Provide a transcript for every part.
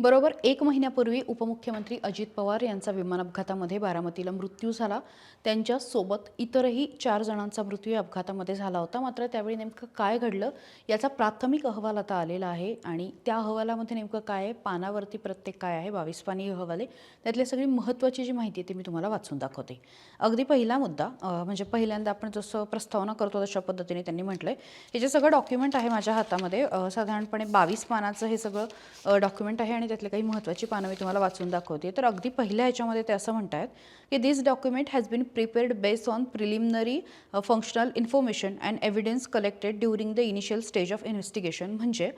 बरोबर 1 महिन्यापूर्वी उपमुख्यमंत्री अजित पवार यांचा विमान अपघातामध्ये बारामतीला मृत्यू झाला. त्यांच्यासोबत इतरही 4 जणांचा मृत्यू या अपघातामध्ये झाला होता. मात्र त्यावेळी नेमकं काय घडलं याचा प्राथमिक अहवाल आता आलेला आहे आणि त्या अहवालामध्ये नेमकं काय आहे, पानावरती प्रत्येक काय आहे, 22 पानी अहवाल आहे. त्यातली सगळी महत्त्वाची जी माहिती आहे ती मी तुम्हाला वाचून दाखवते. अगदी पहिला मुद्दा म्हणजे पहिल्यांदा आपण जसं प्रस्तावना करतो तशा पद्धतीने त्यांनी म्हटलंय. हे जे सगळं डॉक्युमेंट आहे माझ्या हातामध्ये साधारणपणे 22 पानाचं हे सगळं डॉक्युमेंट आहे आणि त्यातले काही महत्त्वाची पानं मी तुम्हाला वाचून दाखवते. तर अगदी पहिल्या ह्याच्यामध्ये ते असं म्हणतात की this document has been prepared based on preliminary functional information and evidence collected during the initial stage of investigation. म्हणजे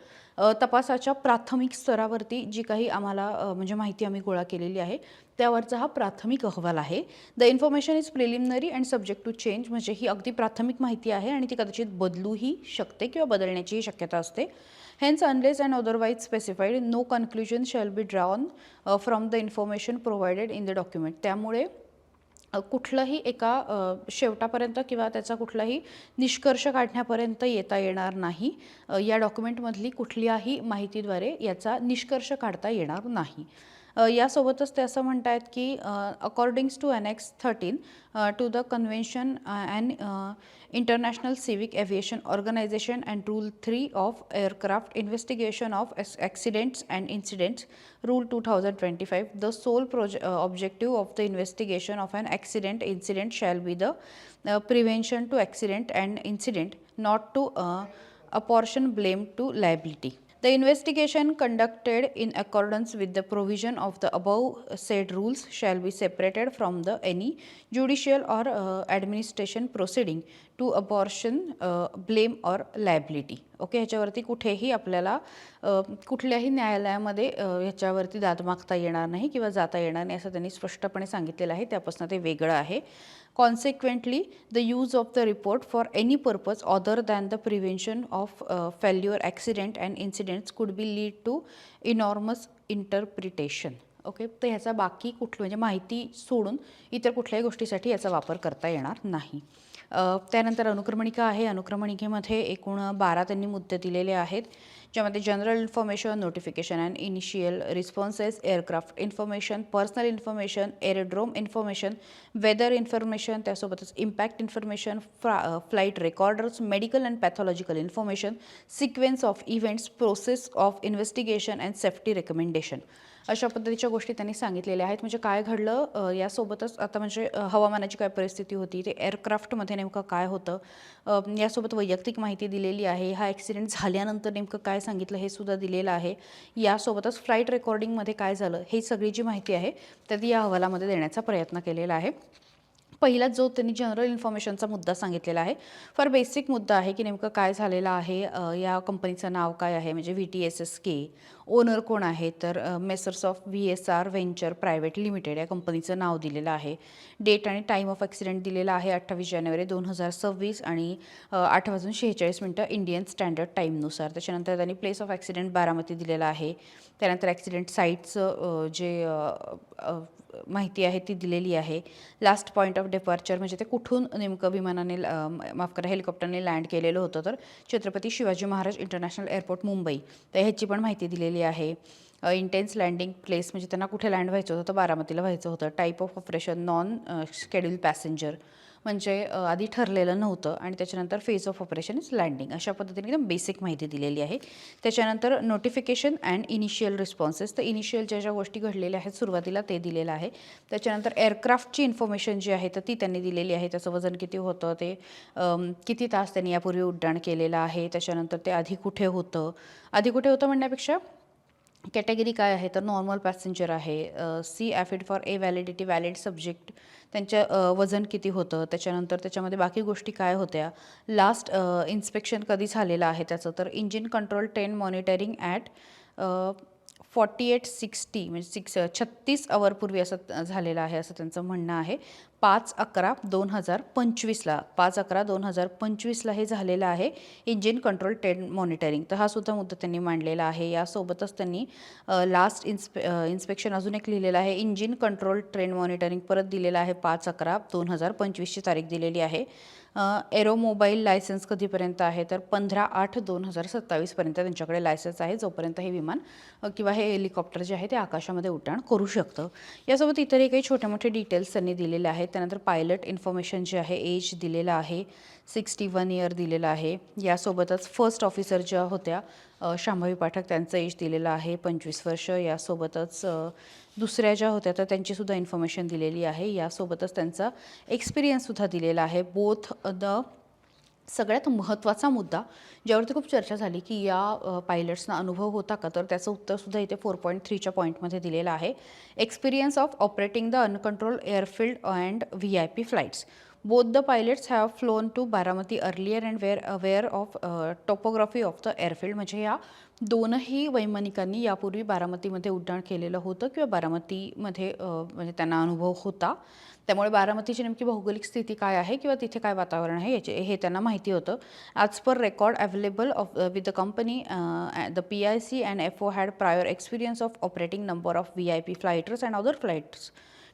तपासाच्या प्राथमिक स्तरावरती जी काही आम्हाला म्हणजे माहिती आम्ही गोळा केलेली आहे त्यावरचा हा प्राथमिक अहवाल आहे. The information is preliminary and subject to change. म्हणजे ही अगदी प्राथमिक माहिती आहे आणि ती कदाचित बदलूही शकते किंवा बदलण्याचीही शक्यता असते. Hence, unless and otherwise specified, no conclusion shall be drawn from the information provided in the document. त्यामुळे कुठलंही एका शेवटापर्यंत किंवा त्याचा कुठलाही निष्कर्ष काढण्यापर्यंत येता येणार नाही. या डॉक्युमेंटमधली कुठल्याही माहितीद्वारे याचा निष्कर्ष काढता येणार नाही. यासोबतच ते असं म्हणतात की accordings to annex 13 to the convention and international civic aviation organization and rule 3 of aircraft investigation of accidents and incidents rule 2025, the sole objective of the investigation of an accident incident shall be the prevention to accident and incident, not to apportion blame to liability. The investigation conducted in accordance with the provision of the above said rules shall be separated from the any judicial or administration proceeding to apportion blame or liability. Okay, ह्याच्यावरती कुठेही आपल्याला कुठल्याही न्यायालयामध्ये ह्याच्यावरती दाद मागता येणार नाही किंवा जाता येणार नाही असं त्यांनी स्पष्टपणे सांगितलेलं आहे. त्यापासून ते वेगळं आहे. Consequently, the use of the report for any purpose other than the prevention of failure, accident and incidents could be lead to enormous interpretation. Okay, तर ह्याचा बाकी कुठलं म्हणजे माहिती सोडून इतर कुठल्याही गोष्टीसाठी याचा वापर करता येणार नाही. त्यानंतर अनुक्रमणिका आहे. अनुक्रमणिकेमध्ये एकूण 12 त्यांनी मुद्दे दिलेले आहेत, ज्यामध्ये general information, notification and initial responses, aircraft information, personal information, aerodrome information, weather information, त्यासोबतच impact information, flight recorders, medical and pathological information, sequence of events, process of investigation and safety recommendation, अशा पद्धतीच्या गोष्टी त्यांनी सांगितलेल्या आहेत. म्हणजे काय घडलं यासोबतच आता म्हणजे हवामानाची काय परिस्थिती होती, ते एअरक्राफ्टमध्ये नेमकं काय होतं, यासोबत वैयक्तिक माहिती दिलेली आहे. हा ॲक्सिडेंट झाल्यानंतर नेमकं काय सांगितलं हे सुद्धा दिलेलं आहे. यासोबतच फ्लाईट रेकॉर्डिंगमध्ये काय झालं हे सगळी जी माहिती आहे तर या अहवालामध्ये देण्याचा प्रयत्न केलेला आहे. पहिला जो त्यांनी जनरल इन्फॉर्मेशनचा मुद्दा सांगितलेला आहे, फार बेसिक मुद्दा आहे की नेमकं काय झालेलं आहे, या कंपनीचं नाव काय आहे, म्हणजे VTSSK, ओनर कोण आहे, तर messrs of VSR venture private limited या कंपनीचं नाव दिलेलं आहे. डेट आणि टाईम ऑफ ॲक्सिडेंट दिलेला आहे 28 जानेवारी 2026 आणि 8:46 इंडियन स्टँडर्ड टाईमनुसार. त्याच्यानंतर त्यांनी प्लेस ऑफ ॲक्सिडेंट बारामती दिलेला आहे. त्यानंतर ॲक्सिडेंट साईटचं जे माहिती आहे ती दिलेली आहे. लास्ट पॉईंट ऑफ डिपार्चर म्हणजे ते कुठून नेमकं विमानाने माफ करा हेलिकॉप्टरने लँड केलेलं होतं, तर छत्रपती शिवाजी महाराज इंटरनॅशनल एअरपोर्ट मुंबई, तर ह्याची पण माहिती दिलेली आहे. इंटेन्स लँडिंग प्लेस म्हणजे त्यांना कुठे लँड व्हायचं होतं, तर बारामतीला व्हायचं होतं. Type of operation non schedule passenger, म्हणजे आधी ठरलेलं नव्हतं. आणि त्याच्यानंतर phase of operation is landing, अशा पद्धतीने एकदम बेसिक माहिती दिलेली आहे. त्याच्यानंतर नोटिफिकेशन अँड इनिशियल रिस्पॉन्सेस, तर इनिशियल ज्या ज्या गोष्टी घडलेल्या आहेत सुरुवातीला ते दिलेलं आहे. त्याच्यानंतर एअरक्राफ्टची इन्फॉर्मेशन जी आहे तर ती त्यांनी दिलेली आहे. त्याचं वजन किती होतं, ते किती तास त्यांनी यापूर्वी उड्डाण केलेलं आहे, त्याच्यानंतर ते आधी कुठे होतं म्हणण्यापेक्षा कॅटेगरी काय आहे, तर नॉर्मल पॅसेंजर आहे. सी ॲफिड for a validity valid subject, त्यांचं वजन किती होतं, त्याच्यानंतर त्याच्यामध्ये बाकी गोष्टी काय होत्या, लास्ट इन्स्पेक्शन कधी झालेलं आहे त्याचं, तर इंजिन कंट्रोल 10 मॉनिटरिंग ॲट 4860 म्हणजे 36 अवरपूर्वी असं झालेलं आहे असं त्यांचं म्हणणं आहे. 5/11/2025ला 5/11/2025ला हे झालेलं आहे इंजिन कंट्रोल ट्रेंड मॉनिटरिंग. तर हा सुद्धा मुद्दा त्यांनी मांडलेला आहे. यासोबतच त्यांनी लास्ट इन्स्पेक्शन अजून एक लिहिलेलं आहे. इंजिन कंट्रोल ट्रेंड मॉनिटरिंग परत दिलेलं आहे 5/11/2025ची तारीख दिलेली आहे. एरोमोबाईल लायसन्स कधीपर्यंत आहे तर 15/8/2027पर्यंत त्यांच्याकडे लायसन्स आहे, जोपर्यंत हे विमान किंवा हे हेलिकॉप्टर जे आहे ते आकाशामध्ये उड्डाण करू शकतं. यासोबत इतरही काही छोटे मोठे डिटेल्स त्यांनी दिलेले आहेत. त्यानंतर पायलट इन्फॉर्मेशन जे आहे, एज दिलेलं आहे, 61 इयर दिलेलं आहे. यासोबतच फर्स्ट ऑफिसर ज्या होत्या शांभवी पाठक, त्यांचं एज दिलेलं आहे 25 वर्ष. यासोबतच दुसऱ्या ज्या होत्या तर त्यांचीसुद्धा इन्फॉर्मेशन दिलेली आहे. यासोबतच त्यांचा एक्सपिरियन्ससुद्धा दिलेला आहे. बोथ द सगळ्यात महत्त्वाचा मुद्दा ज्यावरती खूप चर्चा झाली की या पायलट्सना अनुभव होता का, तर त्याचं उत्तरसुद्धा इथे 4.3च्या पॉईंटमध्ये दिलेलं आहे. Experience of operating the uncontrol airfield and VIP flights. Both the pilots have flown to Baramati earlier and were aware of topography of the airfield. म्हणजे या दोनही वैमानिकांनी यापूर्वी बारामतीमध्ये उड्डाण केलेलं होतं किंवा बारामतीमध्ये म्हणजे त्यांना अनुभव होता. त्यामुळे बारामतीची नेमकी भौगोलिक स्थिती काय आहे किंवा तिथे काय वातावरण आहे हे त्यांना माहिती होतं. As per record available of with the company the PIC and FO had prior experience of operating number of VIP flights and other flights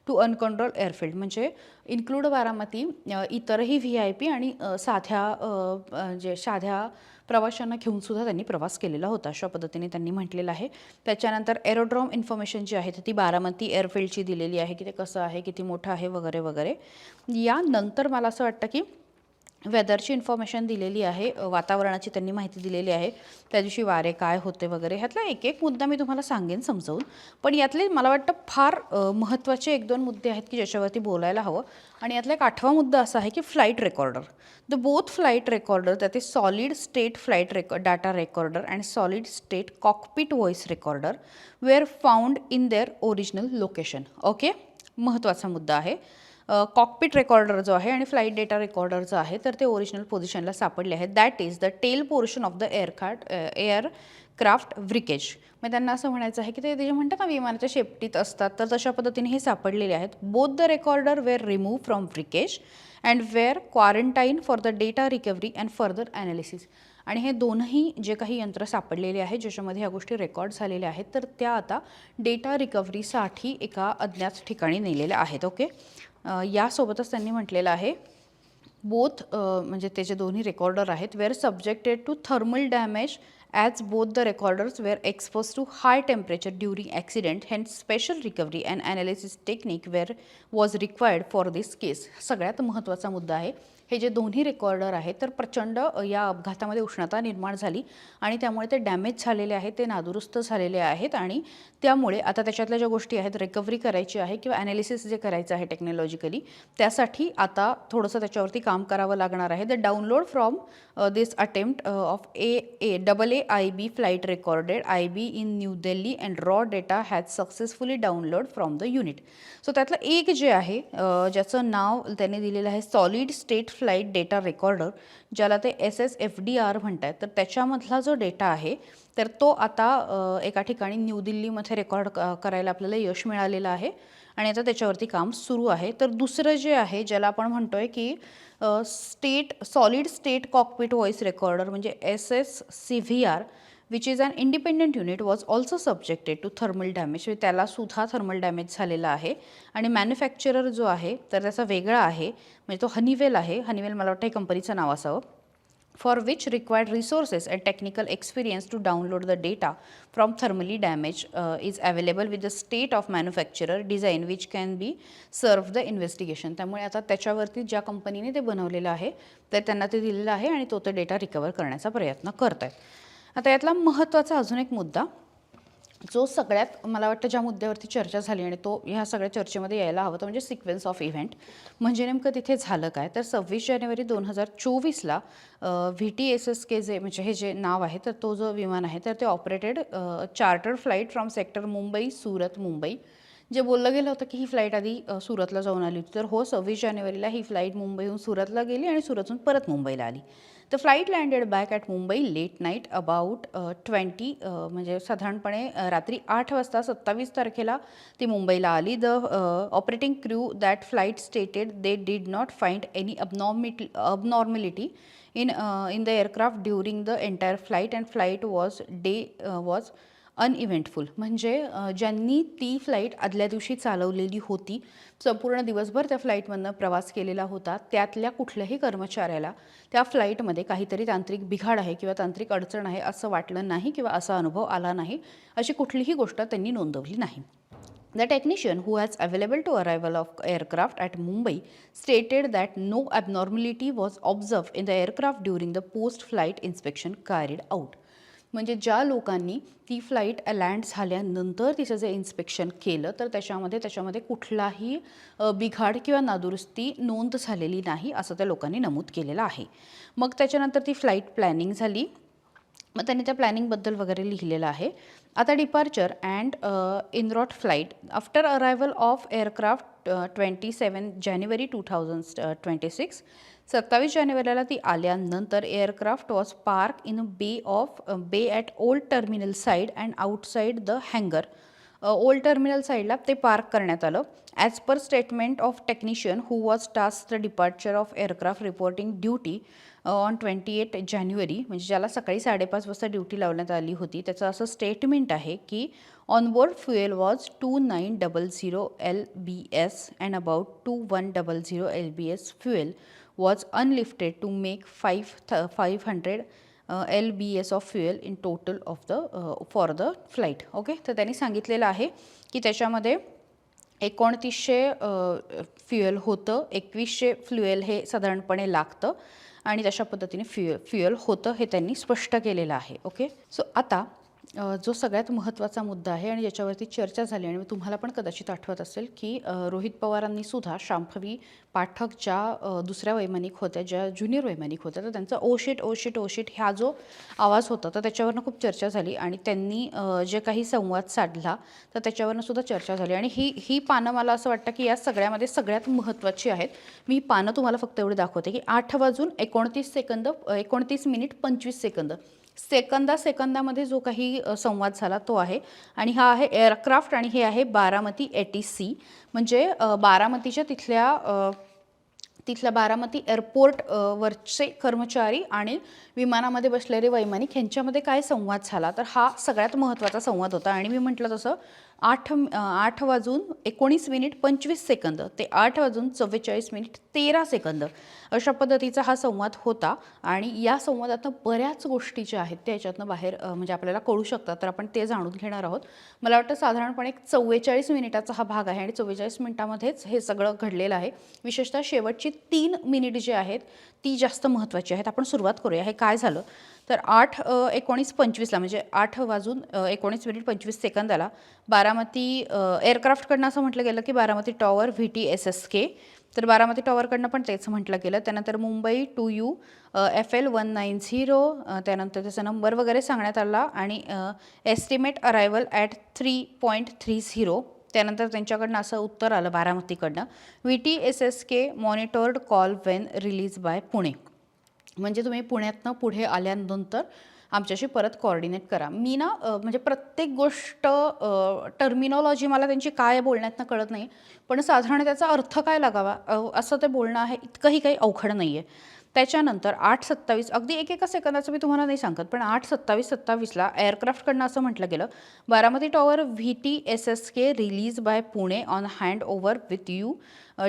to uncontrol airfield. म्हणजे इन्क्लूड बारामती इतरही VIP आणि साध्या प्रवाशांना घेऊनसुद्धा त्यांनी प्रवास केलेला होता, अशा पद्धतीने त्यांनी म्हटलेलं आहे. त्याच्यानंतर एरोड्रॉम इन्फॉर्मेशन जी आहे ती बारामती एअरफील्डची दिलेली आहे की ते कसं आहे, किती मोठं आहे वगैरे वगैरे. यानंतर मला असं वाटतं की वेदरची इन्फॉर्मेशन दिलेली आहे, वातावरणाची त्यांनी माहिती दिलेली आहे, त्या दिवशी वारे काय होते वगैरे. ह्यातला एक एक मुद्दा मी तुम्हाला सांगेन समजावून. पण यातले मला वाटतं फार महत्त्वाचे 1-2 मुद्दे आहेत की ज्याच्यावरती बोलायला हवं. आणि यातला एक 8वा मुद्दा असा आहे की flight recorder. The both flight recorder, त्यात solid state flight data recorder and solid state cockpit voice recorder were found in their original location. Okay, महत्त्वाचा मुद्दा आहे. कॉकपिट रेकॉर्डर जो आहे आणि फ्लाईट डेटा रेकॉर्डर जो आहे तर ते ओरिजिनल पोझिशनला सापडले आहेत. That is the tail portion of the aircraft wreckage. मग त्यांना असं म्हणायचं आहे की ते जे म्हणतात ना विमानाच्या शेपटीत असतात, तर तशा पद्धतीने हे सापडलेले आहेत. Both the recorder were remove from wreckage and were quarantine for the data recovery and further analysis. आणि हे दोनही जे काही यंत्र सापडलेले आहेत ज्याच्यामध्ये ह्या गोष्टी रेकॉर्ड झालेल्या आहेत तर त्या आता डेटा रिकव्हरीसाठी एका अज्ञात ठिकाणी नेलेल्या आहेत. ओके, यासोबतच त्यांनी म्हटलेलं आहे बोथ म्हणजे ते जे दोन्ही रेकॉर्डर आहेत were subjected to thermal damage as both the recorders were expose to high temperature during accident. Hence special recovery and analysis technique were was required for this case. सगळ्यात महत्त्वाचा मुद्दा आहे, हे जे दोन्ही रेकॉर्डर आहेत तर प्रचंड या अपघातामध्ये उष्णता निर्माण झाली आणि त्यामुळे ते डॅमेज झालेले आहेत, ते नादुरुस्त झालेले आहेत. आणि त्यामुळे आता त्याच्यातल्या ज्या गोष्टी आहेत, रिकव्हरी करायची आहे किंवा ॲनालिसिस जे करायचं आहे टेक्नॉलॉजिकली, त्यासाठी आता थोडंसं त्याच्यावरती काम करावं लागणार आहे. The download from this attempt of AAIB flight recorded IB in new Delhi and raw data has successfully download from the unit. So त्यातलं एक जे आहे ज्याचं नाव त्यांनी दिलेलं आहे solid state flight data recorder, ज्याला ते SSFDR म्हणतात. तर त्याच्यामधला जो डेटा आहे तर तो आता एका ठिकाणी न्यू दिल्लीमध्ये रेकॉर्ड करायला आपल्याला यश मिळालेलं आहे आणि आता त्याच्यावरती काम सुरू आहे. तर दुसरं जे आहे ज्याला आपण म्हणतो आहे की solid state cockpit voice recorder म्हणजे SSCVR which is an independent unit was also subjected to thermal damage. त्यालासुद्धा थर्मल डॅमेज झालेला आहे आणि मॅन्युफॅक्चरर जो आहे तर त्याचा वेगळा आहे, म्हणजे तो हनीवेल आहे. हनीवेल मला वाटतं हे कंपनीचं नाव असावं. for which required resources and technical experience to download the data from thermally damage is available with the state of manufacturer design which can be serve the investigation. त्यामुळे आता त्याच्यावरती ज्या कंपनीने ते बनवलेलं आहे तर त्यांना ते दिलेलं आहे आणि तो डेटा रिकवर करण्याचा प्रयत्न करत आहेत. आता यातला महत्त्वाचा अजून एक मुद्दा जो सगळ्यात मला वाटतं ज्या मुद्द्यावरती चर्चा झाली आणि तो ह्या सगळ्या चर्चेमध्ये यायला हवं, तो म्हणजे सिक्वेन्स ऑफ इव्हेंट. म्हणजे नेमकं तिथे झालं काय, तर 26 जानेवारी 2024ला VTSSK जे म्हणजे हे जे नाव आहे तर तो जो विमान आहे तर ते operated charter flight from sector Mumbai Surat Mumbai. जे बोललं गेलं होतं की ही फ्लाईट आधी सुरतला जाऊन आली होती, तर हो 26 जानेवारीला ही फ्लाईट मुंबईहून सुरतला गेली आणि सुरतहून परत मुंबईला आली. The flight landed back at Mumbai late night about 20 म्हणजे साधारणपणे रात्री 8 वाजता 27 तारखेला ती मुंबईला आली. The operating crew that flight stated they did not find any abnormality in the aircraft during the entire flight and flight was अनइव्हेंटफुल. म्हणजे ज्यांनी ती फ्लाईट आदल्या दिवशी चालवलेली होती, संपूर्ण दिवसभर त्या फ्लाईटमधनं प्रवास केलेला होता, त्यातल्या कुठल्याही कर्मचाऱ्याला त्या फ्लाईटमध्ये काहीतरी तांत्रिक बिघाड आहे किंवा तांत्रिक अडचण आहे असं वाटलं नाही किंवा असा अनुभव आला नाही, अशी कुठलीही गोष्ट त्यांनी नोंदवली नाही. The technician who was available to arrival of aircraft at Mumbai stated that no abnormality was observed in the aircraft during the post-flight inspection carried out. म्हणजे ज्या लोकांनी ती फ्लाईट लँड झाल्यानंतर तिचं जे इन्स्पेक्शन केलं तर त्याच्यामध्ये कुठलाही बिघाड किंवा नादुरुस्ती नोंद झालेली नाही असं त्या लोकांनी नमूद केलेलं आहे. मग त्याच्यानंतर ती फ्लाईट प्लॅनिंग झाली. मग त्यांनी त्या प्लॅनिंगबद्दल वगैरे लिहिलेलं आहे. आता departure and en route flight after arrival of aircraft 27 जानेवारी 2026. 27 जानेवारीला ती आल्यानंतर aircraft was park in bay at old terminal side and outside the hangar. Old terminal साईडला ते पार्क करण्यात आलं. As per statement of technician who was task the departure of aircraft reporting duty on 28 जानेवारी, म्हणजे ज्याला सकाळी 5:30 वाजता duty लावण्यात आली होती, त्याचं असं स्टेटमेंट आहे की onboard fuel was 2900 LBS and about 2100 LBS fuel was unlifted to make 500 LBS of fuel in total for the flight. Okay, तर त्यांनी सांगितलेलं आहे की त्याच्यामध्ये 2900 फ्युएल होतं, 2100 फ्युएल हे साधारणपणे लागतं आणि तशा पद्धतीने फ्युएल होतं हे त्यांनी स्पष्ट केलेलं आहे. ओके, सो आता जो सगळ्यात महत्त्वाचा मुद्दा आहे आणि ज्याच्यावरती चर्चा झाली आणि तुम्हाला पण कदाचित आठवत असेल की रोहित पवारांनी सुद्धा शांभवी पाठक ज्या दुसऱ्या वैमानिक होत्या, ज्या ज्युनियर वैमानिक होत्या, तर त्यांचा ओ शिट हा जो आवाज होता तर त्याच्यावरनं खूप चर्चा झाली आणि त्यांनी जे काही संवाद साधला तर त्याच्यावरनं सुद्धा चर्चा झाली. आणि ही पानं मला असं वाटतं की या सगळ्यामध्ये सगळ्यात महत्त्वाची आहेत. मी ही पानं तुम्हाला फक्त एवढे दाखवते की 8:29 मिनिट 25 सेकंदामध्ये जो काही संवाद झाला तो आहे. आणि हा आहे एअरक्राफ्ट आणि हे आहे बारामती ATC. म्हणजे बारामतीच्या तिथल्या बारामती एअरपोर्ट वरचे कर्मचारी आणि विमानामध्ये बसलेले वैमानिक ह्यांच्यामध्ये काय संवाद झाला तर हा सगळ्यात महत्त्वाचा संवाद होता. आणि मी म्हटलं तसं 8:19 ते 8:44 अशा पद्धतीचा हा संवाद होता. आणि या संवादातनं बऱ्याच गोष्टी ज्या आहेत त्या याच्यातनं बाहेर म्हणजे आपल्याला कळू शकतात, तर आपण ते जाणून घेणार आहोत. मला वाटतं साधारणपणे 44 मिनिटाचा हा भाग आहे आणि 44 मिनिटामध्येच हे सगळं घडलेलं आहे. विशेषतः शेवटची 3 मिनिट जी आहेत ती जास्त महत्त्वाची आहेत. आपण सुरुवात करूया. हे काय झालं तर 8:19:25 म्हणजे 8:19 बारामती एअरक्राफ्टकडनं असं म्हटलं गेलं की बारामती टॉवर VTSSK, तर बारामती टॉवरकडनं पण तेच म्हटलं गेलं. त्यानंतर मुंबई 2U FL 190, त्यानंतर त्याचा नंबर वगैरे सांगण्यात आला आणि एस्टिमेट अरायवल ॲट 3.30. त्यानंतर त्यांच्याकडनं असं उत्तर आलं बारामतीकडनं, VTSSK monitored call Wien release by Pune. म्हणजे तुम्ही पुण्यातनं पुढे आल्यानंतर आमच्याशी परत कोऑर्डिनेट करा. मी ना म्हणजे प्रत्येक गोष्ट टर्मिनॉलॉजी मला त्यांची काय बोलण्यातनं कळत नाही, पण साधारण त्याचा अर्थ काय लागावा असं ते बोलणं आहे. इतकंही काही अवघड नाही आहे. त्याच्यानंतर 8:27 अगदी एकेका सेकंदाचं मी तुम्हाला नाही सांगत, पण 8:27 एअरक्राफ्टकडनं असं म्हटलं गेलं, Baramati tower VTSSK release by Pune on hand over with you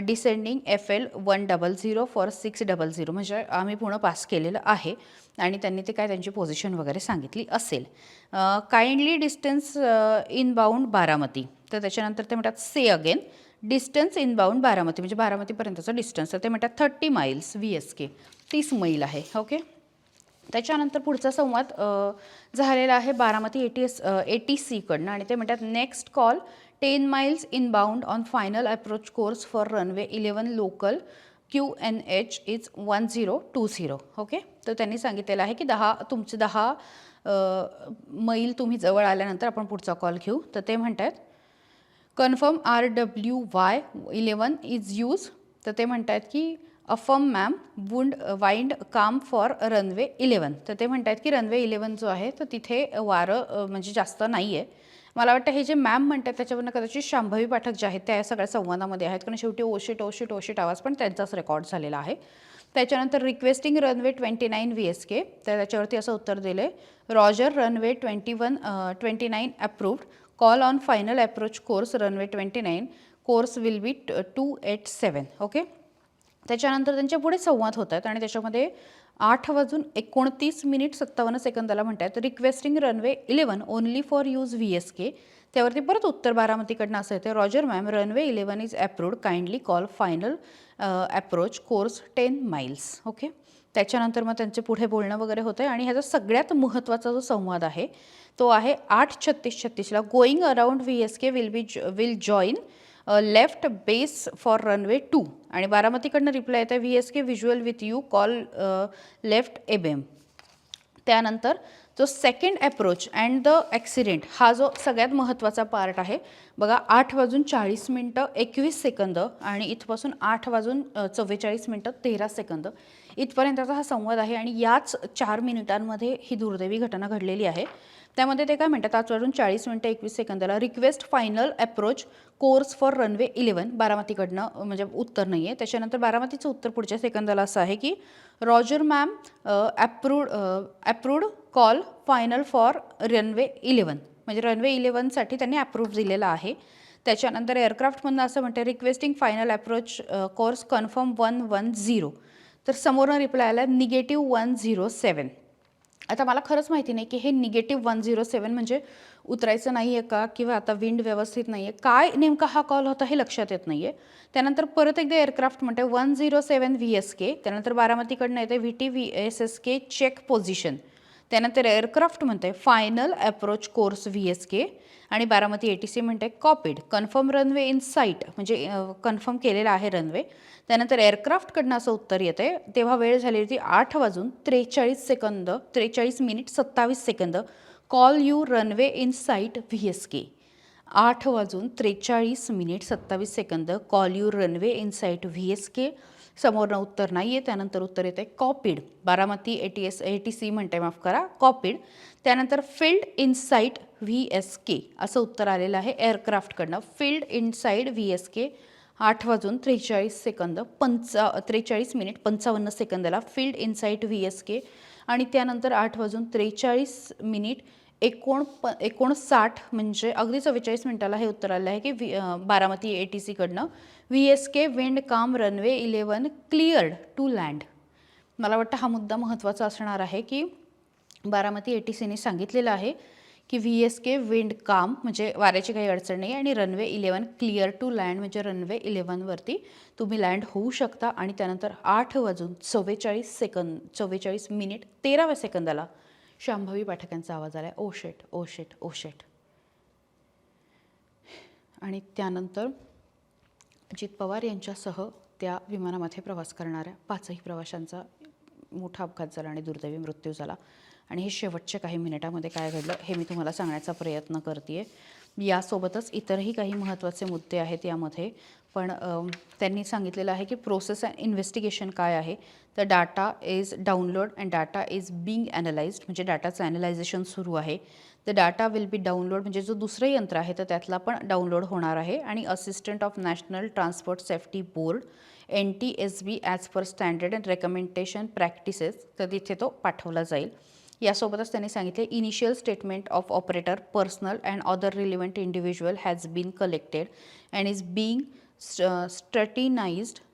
descending FL 100 for 600. म्हणजे आम्ही पुणे पास केलेलं आहे आणि त्यांनी ते काय त्यांची पोझिशन वगैरे सांगितली असेल. काइंडली डिस्टन्स इनबाउंड बारामती, तर त्याच्यानंतर ते म्हणतात से अगेन डिस्टन्स इनबाउंड बारामती, म्हणजे बारामतीपर्यंतचं डिस्टन्स, तर ते म्हणतात 30 माइल्स VSK, 30 मैल आहे. ओके, त्याच्यानंतर पुढचा संवाद झालेला आहे बारामती ATC आणि ते म्हणतात next call 10 miles inbound on final approach course for runway 11 local QNH is 1020. Okay, तर त्यांनी सांगितलेलं आहे की 10 मैल तुम्ही जवळ आल्यानंतर आपण पुढचा कॉल घेऊ. तर ते म्हणतात कन्फर्म RWY 11 इज यूज. तर ते म्हणतात की अफर्म मॅम वुंड वाइंड काम फॉर रनवे 11. तर ते म्हणतात की रनवे 11 जो आहे तर तिथे वारं म्हणजे जास्त नाही आहे. मला वाटतं हे जे मॅम म्हणतात त्याच्यावरनं कदाचित शांभवी पाठक जे आहेत त्या या सगळ्या संवादामध्ये आहेत, कारण शेवटी ओशिट ओशिट ओशिट आवाज पण त्यांचाच रेकॉर्ड झालेला आहे. त्याच्यानंतर रिक्वेस्टिंग रनवे 29 VSK, तर त्याच्यावरती असं उत्तर दिलं आहे, Roger runway 29 approved, call on final approach course runway 29, course will be 287. Okay. त्याच्यानंतर त्यांच्या पुढे संवाद होत आहेत आणि त्याच्यामध्ये 8:29:57 म्हणतात requesting runway 11 only for use VSK. त्यावरती परत उत्तर बारामतीकडनं असं येतं, Roger ma'am runway 11 is approved, kindly call final approach course 10 miles. Okay. त्याच्यानंतर मग त्यांचे पुढे बोलणं वगैरे होतं आणि ह्याचा सगळ्यात महत्त्वाचा जो संवाद आहे तो आहे 8:36:36ला, going around VSK will join left base for runway 2. आणि बारामतीकडनं रिप्लाय येतं, VSK visual with you, call left ABM. त्यानंतर जो second approach and the accident हा जो सगळ्यात महत्त्वाचा पार्ट आहे बघा, 8:40:21 आणि इथपासून 8:44:13 इथपर्यंतचा हा संवाद आहे आणि याच 4 मिनिटांमध्ये ही दुर्दैवी घटना घडलेली आहे. त्यामध्ये ते काय म्हणतात, 8:40:21 request final approach course for runway 11. बारामतीकडनं म्हणजे उत्तर नाही आहे. त्याच्यानंतर बारामतीचं उत्तर पुढच्या सेकंदाला असं आहे की Roger ma'am approved call final for runway 11, म्हणजे रनवे 11साठी त्यांनी अप्रूव्ह दिलेला आहे. त्याच्यानंतर एअरक्राफ्टमधनं असं म्हणतं, requesting final approach course confirm 110. तर समोरनं रिप्लाय आला -107. आता मला खरंच माहिती नाही की हे -107 म्हणजे उतरायचं नाही आहे का, किंवा आता विंड व्यवस्थित नाही आहे, काय नेमका हा कॉल होता हे लक्षात येत नाही आहे. त्यानंतर परत एकदा एअरक्राफ्ट म्हणते 107 VSK. त्यानंतर बारामतीकडनं येते VT VSSK चेक पोझिशन. त्यानंतर एअरक्राफ्ट म्हणते फायनल अप्रोच कोर्स VSK आणि बारामती ATC म्हणते copied confirm runway in site, म्हणजे कन्फर्म केलेला आहे रनवे. त्यानंतर एअरक्राफ्टकडनं असं उत्तर येते, तेव्हा वेळ झाली होती 8:43:27 call you runway in sight VSK. 8:43:27 call you runway in sight VSK. समोरनं उत्तर नाही आहे. त्यानंतर उत्तर येते कॉपीड. बारामती ATC म्हणते, माफ करा, कॉपीड. त्यानंतर फिल्ड इन साईट VSK असं उत्तर आलेलं आहे एअरक्राफ्टकडनं. Field in sight VSK 8:43:53 field in sight VSK. आणि त्यानंतर 8:43:59 म्हणजे अगदी 44 मिनिटाला हे उत्तर आलं आहे की बारामती ATCकडनं VSK विंड काम रनवे 11 क्लिअर्ड टू लँड. मला वाटतं हा मुद्दा महत्त्वाचा असणार आहे की बारामती ATCने सांगितलेलं आहे की VSK विंड काम म्हणजे वाऱ्याची काही अडचण नाही आणि रनवे 11 क्लिअर टू लँड म्हणजे रनवे 11वरती तुम्ही लँड होऊ शकता. आणि त्यानंतर 8:44:13 शांभवी पाठकांचा आवाज आला, ओ शेट ओ शेट ओ शेट. आणि त्यानंतर अजित पवार यांच्यासह त्या विमानामध्ये प्रवास करणाऱ्या 5ही प्रवाशांचा मोठा अपघात झाला आणि दुर्दैवी मृत्यू झाला. आणि हे शेवटच्या काही मिनिटामध्ये काय घडलं हे मी तुम्हाला सांगण्याचा प्रयत्न करते आहे. यासोबतच इतरही काही महत्त्वाचे मुद्दे आहेत यामध्ये, पण त्यांनी सांगितलेलं आहे की प्रोसेस अँड इन्व्हेस्टिगेशन काय आहे, तर data is download and data is being analysed, म्हणजे डाटाचं ॲनलायझेशन सुरू आहे. The data will be download म्हणजे जो दुसरं यंत्र आहे तर त्यातला पण डाउनलोड होणार आहे. आणि assistant of national transport safety board NTSB as per standard and recommendation practices, तर तिथे तो पाठवला जाईल. यासोबतच त्यांनी सांगितले initial statement of operator personal and other relevant individual has been collected and is being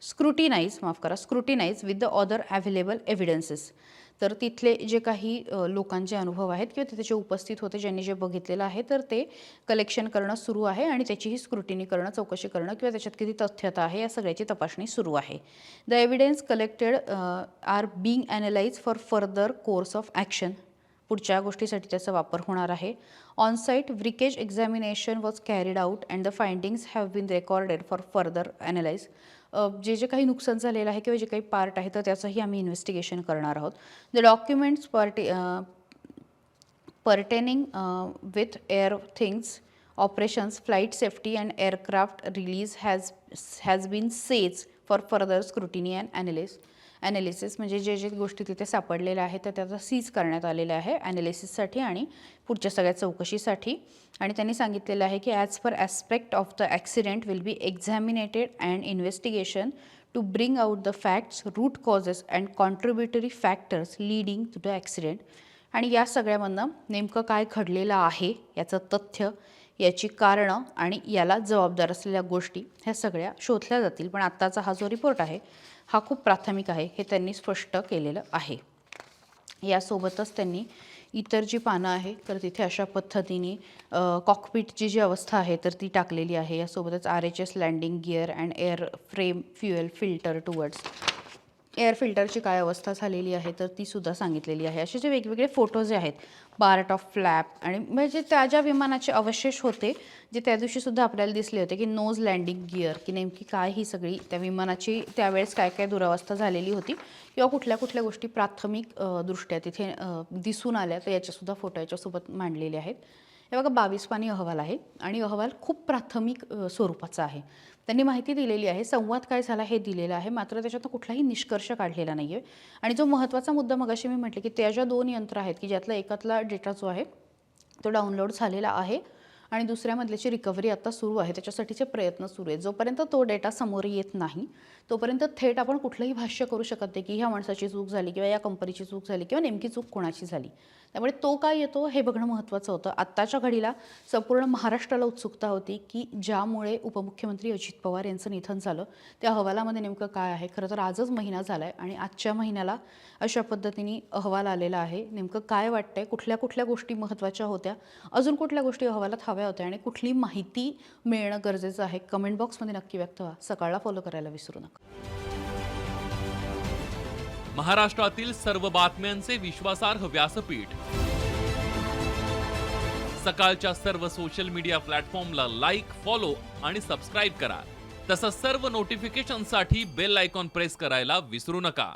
scrutinise with the other available evidences. तर तिथले जे काही लोकांचे अनुभव आहेत किंवा तिथे जे उपस्थित होते ज्यांनी जे बघितलेलं आहे तर ते कलेक्शन करणं सुरू आहे आणि त्याचीही स्क्रुटिनी करणं, चौकशी करणं किंवा त्याच्यात किती तथ्यता आहे या सगळ्याची तपासणी सुरू आहे. The evidence collected are being analyse for further course of action, पुढच्या गोष्टीसाठी त्याचा वापर होणार आहे. On site wreckage examination was carried out and the findings have been recorded for further analyse. जे काही नुकसान झालेलं आहे किंवा जे काही पार्ट आहे तर त्याचंही आम्ही इन्व्हेस्टिगेशन करणार आहोत. The documents pertaining with air things operations flight safety and aircraft release has been seized for further scrutiny and analysis म्हणजे जे गोष्टी तिथे सापडलेल्या आहेत त्या त्याचा सीज करण्यात आलेल्या आहे ॲनालिसिससाठी आणि पुढच्या सगळ्या चौकशीसाठी. आणि त्यांनी सांगितलेलं आहे की as per aspect of the accident will be examinated and investigation to bring out the facts, root causes and contributory factors leading to the accident. आणि या सगळ्यामधनं नेमकं काय घडलेलं आहे याचं तथ्य, याची कारणं आणि याला जबाबदार असलेल्या गोष्टी ह्या सगळ्या शोधल्या जातील. पण आत्ताचा हा जो रिपोर्ट आहे हा खूप प्राथमिक आहे हे त्यांनी स्पष्ट केलेलं आहे. यासोबतच त्यांनी इतर जी पानं आहे तर तिथे अशा पद्धतीने कॉकपिटची जी अवस्था आहे तर ती टाकलेली आहे. यासोबतच RHS landing gear and air frame fuel filter towards air फिल्टरची काय अवस्था झालेली आहे तर ती सुद्धा सांगितलेली आहे. असे जे वेगवेगळे फोटो जे आहेत पार्ट ऑफ फ्लॅप आणि म्हणजे त्या ज्या विमानाचे अवशेष होते जे त्या दिवशी सुद्धा आपल्याला दिसले होते की नोज लँडिंग गिअर की नेमकी काय ही सगळी त्या विमानाची त्यावेळेस काय काय दुरावस्था झालेली होती किंवा कुठल्या कुठल्या गोष्टी प्राथमिक दृष्ट्या तिथे दिसून आल्या तर याच्यासुद्धा फोटो याच्यासोबत मांडलेले आहेत. हे बघा 22 पानी अहवाल आहे आणि अहवाल खूप प्राथमिक स्वरूपाचा आहे. त्यांनी माहिती दिलेली आहे, संवाद काय झाला हे दिलेलं आहे, मात्र त्याच्यातून कुठलाही निष्कर्ष काढलेला नाही आहे. आणि जो महत्त्वाचा मुद्दा मगाशी मी म्हटले की त्या ज्या 2 यंत्र आहेत की ज्यातला एकातला डेटा जो आहे तो डाउनलोड झालेला आहे आणि दुसऱ्यामधल्याची रिकव्हरी आता सुरू आहे, त्याच्यासाठीचे प्रयत्न सुरू आहेत. जोपर्यंत तो डेटा समोर येत नाही तोपर्यंत थेट आपण कुठलंही भाष्य करू शकत नाही की ह्या माणसाची चूक झाली किंवा या कंपनीची चूक झाली किंवा नेमकी चूक कोणाची झाली. त्यामुळे तो काय येतो हे बघणं महत्त्वाचं होतं. आत्ताच्या घडीला संपूर्ण महाराष्ट्राला उत्सुकता होती की ज्यामुळे उपमुख्यमंत्री अजित पवार यांचं निधन झालं त्या अहवालामध्ये नेमकं काय आहे. खरं तर आजच महिना झाला आहे आणि आजच्या महिन्याला अशा पद्धतीने अहवाल आलेला आहे. नेमकं काय वाटतंय, कुठल्या कुठल्या गोष्टी महत्त्वाच्या होत्या, अजून कुठल्या गोष्टी अहवालात हव्या होत्या आणि कुठली माहिती मिळणं गरजेचं आहे, कमेंट बॉक्समध्ये नक्की व्यक्त व्हा. सकाळला फॉलो करायला विसरू नका. महाराष्ट्रातील सर्व बातम्यांचे विश्वासार्ह व्यासपीठ सकाळच्या सर्व सोशल मीडिया प्लॅटफॉर्मला लाईक, फॉलो आणि सबस्क्राईब करा. तसंच सर्व नोटिफिकेशनसाठी बेल आयकॉन प्रेस करायला विसरू नका.